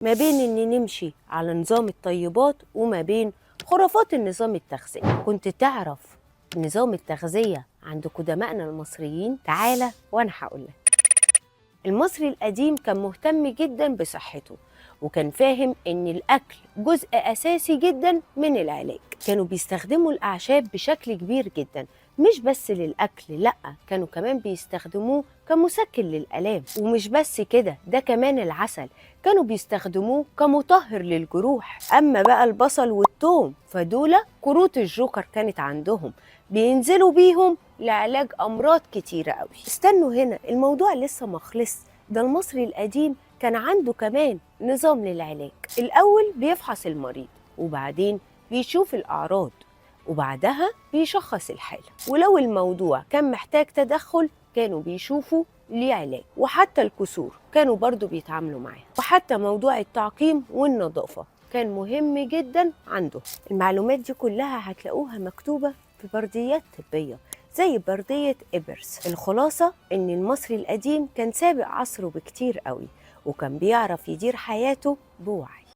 ما بين إن نمشي على نظام الطيبات وما بين خرافات النظام التغذية. كنت تعرف نظام التغذية عند قدمائنا المصريين؟ تعالى وأنا هقولك. المصري القديم كان مهتم جدا بصحته، وكان فاهم إن الأكل جزء أساسي جدا من العلاج. كانوا بيستخدموا الأعشاب بشكل كبير جدا، مش بس للأكل، لأ، كانوا كمان بيستخدموه كمسكن للآلام. ومش بس كده، ده كمان العسل كانوا بيستخدموه كمطهر للجروح. أما بقى البصل والثوم فدول كروت الجوكر كانت عندهم، بينزلوا بيهم لعلاج أمراض كتيرة قوي. استنوا هنا، الموضوع لسه مخلص. ده المصري القديم كان عنده كمان نظام للعلاج. الأول بيفحص المريض، وبعدين بيشوف الأعراض، وبعدها بيشخص الحالة. ولو الموضوع كان محتاج تدخل كانوا بيشوفوا ليه علاج. وحتى الكسور كانوا برضو بيتعاملوا معاه. وحتى موضوع التعقيم والنظافة كان مهم جدا عنده. المعلومات دي كلها هتلاقوها مكتوبة في برديات طبية زي بردية إبرز. الخلاصة إن المصري القديم كان سابق عصره بكتير قوي، وكان بيعرف يدير حياته بوعي.